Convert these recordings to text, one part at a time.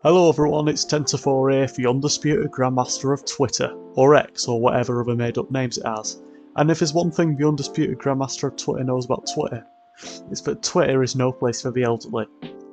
Hello everyone, it's Tentafore here, the undisputed grandmaster of Twitter, or X, or whatever other made up names it has. And if there's one thing the undisputed grandmaster of Twitter knows about Twitter, it's that Twitter is no place for the elderly.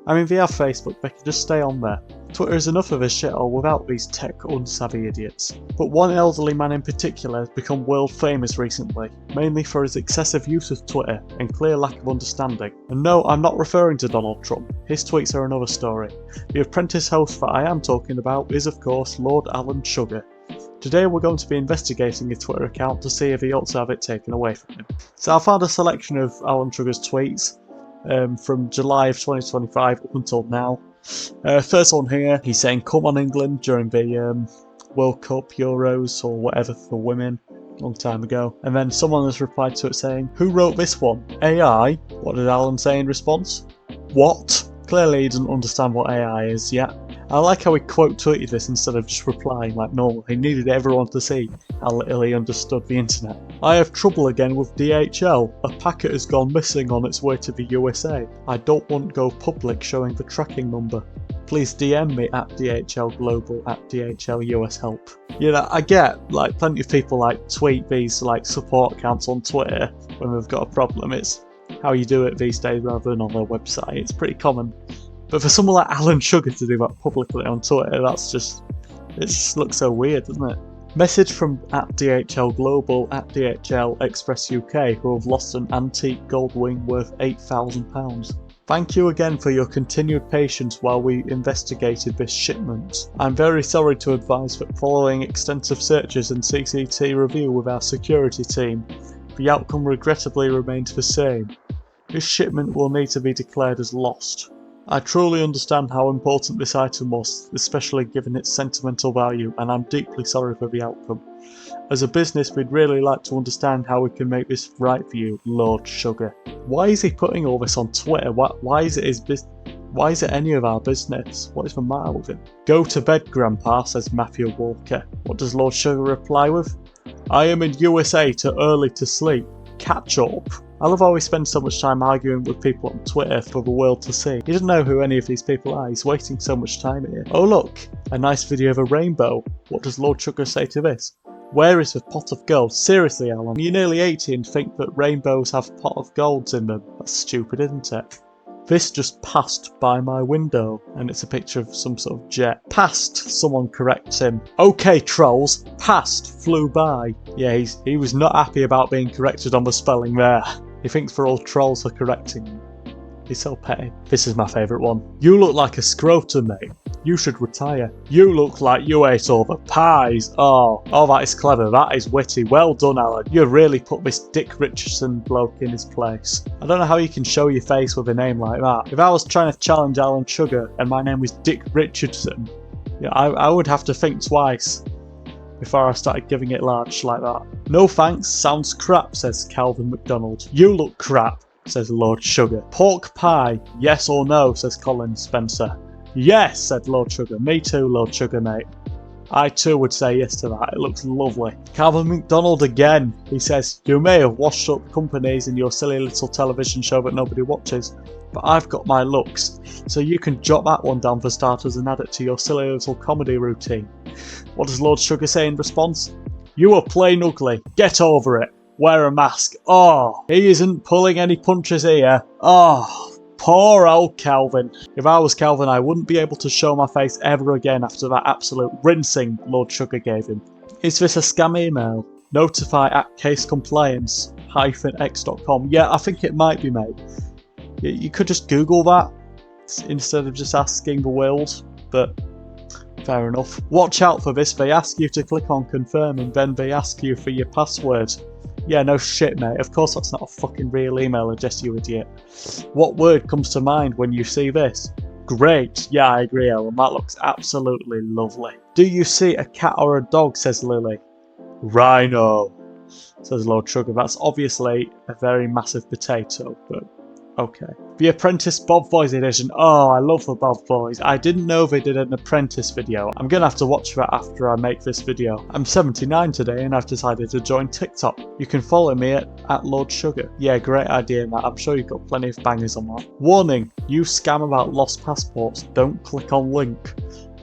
I mean, they have Facebook, they can just stay on there. Twitter is enough of a shithole without these tech unsavvy idiots. But one elderly man in particular has become world famous recently, mainly for his excessive use of Twitter and clear lack of understanding. And no, I'm not referring to Donald Trump, his tweets are another story. The apprentice host that I am talking about is of course Lord Alan Sugar. Today we're going to be investigating his Twitter account to see if he ought to have it taken away from him. So I found a selection of Alan Sugar's tweets from July of 2025 up until now. First one here, he's saying come on England during the World Cup, Euros or whatever for women, long time ago. And then someone has replied to it saying, who wrote this one? AI? What did Alan say in response? What? Clearly he doesn't understand what AI is yet. I like how he quote tweeted this instead of just replying like normal. He needed everyone to see how little he understood the internet. I have trouble again with DHL. A packet has gone missing on its way to the USA. I don't want go public showing the tracking number. Please DM me at DHL Global at DHL US Help. You know, I get like plenty of people like tweet these like support accounts on Twitter when they've got a problem. It's how you do it these days rather than on their website. It's pretty common. But for someone like Alan Sugar to do that publicly on Twitter, that's just, it just looks so weird, doesn't it? Message from at DHL Global at DHL Express UK, who have lost an antique gold wing worth £8,000. Thank you again for your continued patience while we investigated this shipment. I'm very sorry to advise that following extensive searches and CCT review with our security team, the outcome regrettably remains the same. This shipment will need to be declared as lost. I truly understand how important this item was, especially given its sentimental value, and I'm deeply sorry for the outcome. As a business, we'd really like to understand how we can make this right for you, Lord Sugar. Why is he putting all this on Twitter? Why is it his business? Why is it any of our business? What is the matter with him? Go to bed, Grandpa, says Matthew Walker. What does Lord Sugar reply with? I am in USA too early to sleep. Catch up. I love how he spends so much time arguing with people on Twitter for the world to see. He doesn't know who any of these people are, he's wasting so much time here. Oh look, a nice video of a rainbow. What does Lord Sugar say to this? Where is the pot of gold? Seriously, Alan, you're nearly 80 and think that rainbows have pot of golds in them. That's stupid, isn't it? This just passed by my window, and it's a picture of some sort of jet. Passed, someone corrects him. Okay, trolls, passed, flew by. Yeah, he was not happy about being corrected on the spelling there. He thinks for all trolls for correcting him. He's so petty. This is my favourite one. You look like a scrotum, mate. You should retire. You look like you ate all the pies. Oh, that is clever. That is witty. Well done, Alan. You really put this Dick Richardson bloke in his place. I don't know how you can show your face with a name like that. If I was trying to challenge Alan Sugar and my name was Dick Richardson, yeah, I would have to think twice before I started giving it large like that. No thanks, sounds crap, says Calvin McDonald. You look crap, says Lord Sugar. Pork pie, yes or no, says Colin Spencer. Yes, said Lord Sugar. Me too, Lord Sugar, mate. I too would say yes to that, it looks lovely. Calvin McDonald again. He says, you may have washed up companies in your silly little television show that nobody watches, but I've got my looks, so you can jot that one down for starters and add it to your silly little comedy routine. What does Lord Sugar say in response? You are plain ugly, get over it, wear a mask. Oh, he isn't pulling any punches here. Oh, poor old Calvin. If I was Calvin, I wouldn't be able to show my face ever again after that absolute rinsing Lord Sugar gave him. Is this a scam email? Notify at casecompliance-x.com. Yeah, I think it might be, mate. You could just Google that instead of just asking the world, but fair enough. Watch out for this, they ask you to click on confirm and then they ask you for your password. Yeah, no shit, mate. Of course that's not a fucking real email address, you idiot. What word comes to mind when you see this? Great. Yeah, I agree, Ellen. That looks absolutely lovely. Do you see a cat or a dog, says Lily. Rhino, says Lord Sugar. That's obviously a very massive potato, but okay. The Apprentice Bob Boys edition. Oh, I love the Bob Boys. I didn't know they did an Apprentice video. I'm gonna have to watch that after I make this video. I'm 79 today and I've decided to join TikTok. You can follow me at Lord Sugar. Yeah, great idea, Matt. I'm sure you've got plenty of bangers on that. Warning, you scam about lost passports. Don't click on link.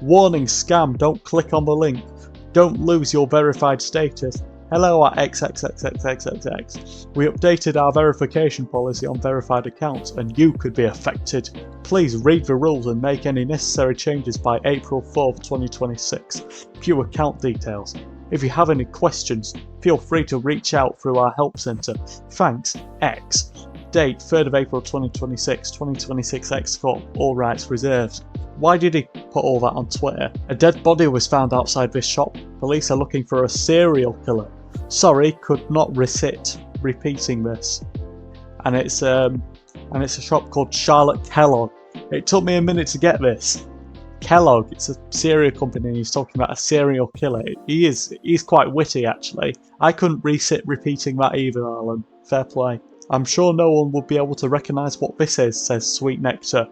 Warning, scam, don't click on the link. Don't lose your verified status. Hello at XXXXXXX. We updated our verification policy on verified accounts and you could be affected. Please read the rules and make any necessary changes by April 4th, 2026. View account details. If you have any questions, feel free to reach out through our help centre. Thanks, X. Date 3rd of April 2026, 2026 X Corp. All rights reserved. Why did he put all that on Twitter? A dead body was found outside this shop. Police are looking for a serial killer. Sorry, could not resist repeating this. And it's a shop called Charlotte Kellogg. It took me a minute to get this. Kellogg, it's a cereal company and he's talking about a serial killer. He's quite witty actually. I couldn't resist repeating that either, Alan. Fair play. I'm sure no one would be able to recognise what this is, says Sweet Nectar.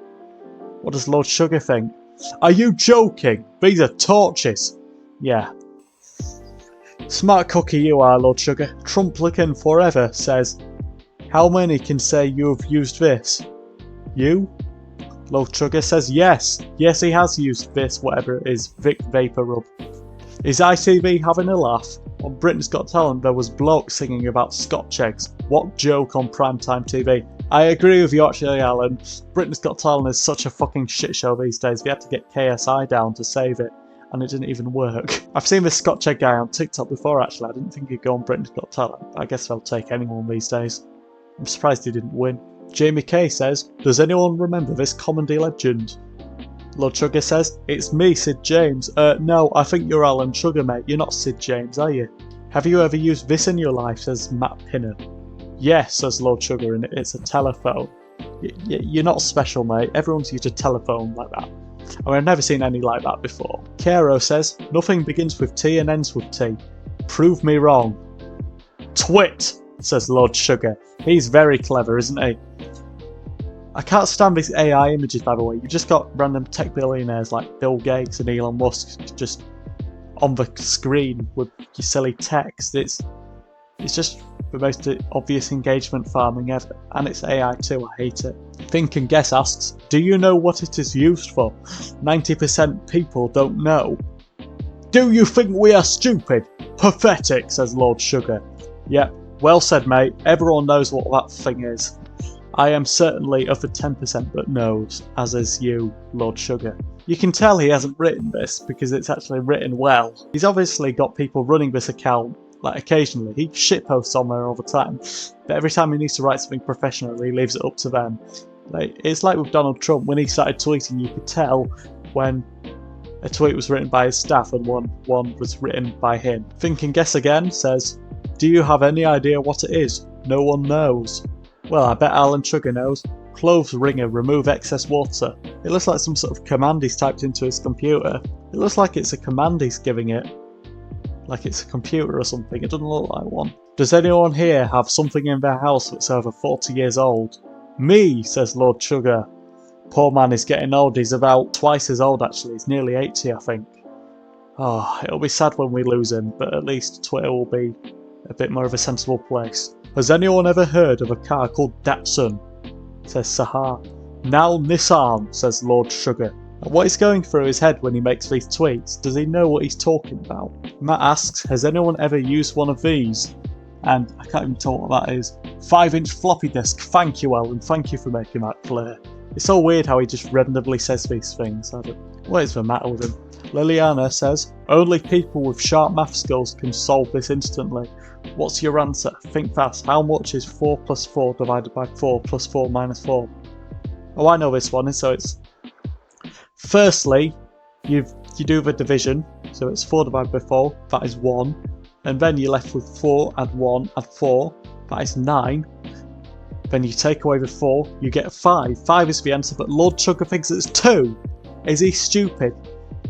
What does Lord Sugar think? Are you joking? These are torches. Yeah. Smart cookie you are, Lord Sugar. Trumplican Forever says, how many can say you have used this? You? Lord Sugar says yes. Yes, he has used this, whatever it is, Vic Vapor Rub. Is ITV having a laugh? On Britain's Got Talent there was bloke singing about Scotch eggs. What joke on primetime TV. I agree with you actually, Alan. Britain's Got Talent is such a fucking shit show these days. We had to get KSI down to save it. And it didn't even work. I've seen this Scotch egg guy on TikTok before actually. I didn't think he'd go on Britain's Got Talent. I guess they'll take anyone these days. I'm surprised he didn't win. Jamie K says, does anyone remember this comedy legend? Lord Sugar says, it's me, Sid James. No, I think you're Alan Sugar, mate. You're not Sid James, are you? Have you ever used this in your life, says Matt Pinner. Yes, says Lord Sugar, and it's a telephone. You're not special, mate. Everyone's used a telephone like that. I mean, I've never seen any like that before. Caro says, nothing begins with T and ends with T. Prove me wrong. Twit, says Lord Sugar. He's very clever, isn't he? I can't stand these AI images, by the way. You've just got random tech billionaires like Bill Gates and Elon Musk just on the screen with your silly text. It's just the most obvious engagement farming ever. And it's AI too, I hate it. Think and Guess asks, do you know what it is used for? 90% people don't know. Do you think we are stupid? Pathetic, says Lord Sugar. Yep, well said, mate. Everyone knows what that thing is. I am certainly of the 10% that knows, as is you, Lord Sugar. You can tell he hasn't written this because it's actually written well. He's obviously got people running this account, like occasionally. He shitposts on there all the time, but every time he needs to write something professional, he leaves it up to them. It's like with Donald Trump. When he started tweeting, you could tell when a tweet was written by his staff and one was written by him. Think and Guess again says, do you have any idea what it is? No one knows. Well, I bet Alan Sugar knows. Clothes wringer, remove excess water. It looks like some sort of command he's typed into his computer. It looks like it's a command he's giving it. Like it's a computer or something. It doesn't look like one. Does anyone here have something in their house that's over 40 years old? Me, says Lord Sugar. Poor man is getting old. He's about twice as old actually. He's nearly 80, I think. Oh, it'll be sad when we lose him, but at least Twitter will be a bit more of a sensible place. Has anyone ever heard of a car called Datsun? Says Sahar. Now Nissan, says Lord Sugar. What is going through his head when he makes these tweets? Does he know what he's talking about? Matt asks, has anyone ever used one of these? And I can't even tell what that is. 5-inch floppy disk. Thank you, Alan. Thank you for making that clear. It's so weird how he just randomly says these things. What is the matter with him? Liliana says, only people with sharp math skills can solve this instantly. What's your answer? Think fast. How much is 4 plus 4 divided by 4 plus 4 minus 4? Oh, I know this one. So it's... Firstly, you do the division. So it's 4 divided by 4. That is 1. And then you're left with 4 add 1 add 4. That is 9. Then you take away the 4. You get 5. 5 is the answer, but Lord Sugar thinks it's 2. Is he stupid?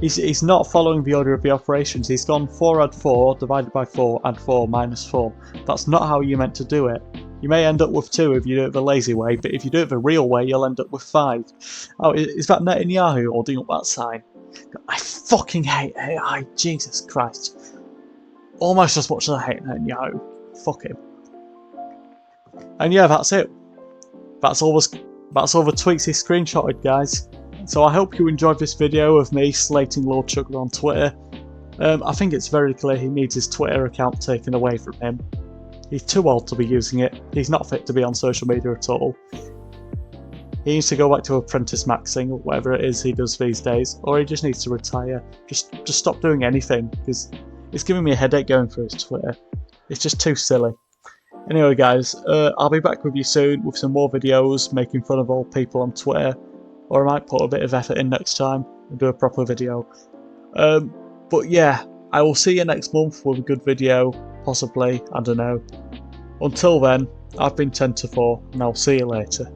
He's not following the order of the operations. He's gone 4 add 4 divided by 4 add 4 minus 4. That's not how you meant to do it. You may end up with 2 if you do it the lazy way, but if you do it the real way, you'll end up with 5. Oh, is that Netanyahu holding up that sign? I fucking hate AI, Jesus Christ. Almost as much as I hate Netanyahu. Fuck him. And yeah, that's it. That's all the tweets he screenshotted, guys. So I hope you enjoyed this video of me slating Lord Sugar on Twitter. I think it's very clear he needs his Twitter account taken away from him. He's too old to be using it. He's not fit to be on social media at all. He needs to go back to Apprentice Maxing or whatever it is he does these days, or he just needs to retire. Just stop doing anything, because it's giving me a headache going through his Twitter. It's just too silly. Anyway guys, I'll be back with you soon with some more videos making fun of old people on Twitter, or I might put a bit of effort in next time and do a proper video. But yeah, I will see you next month with a good video, possibly, I don't know. Until then, I've been Tentafore, and I'll see you later.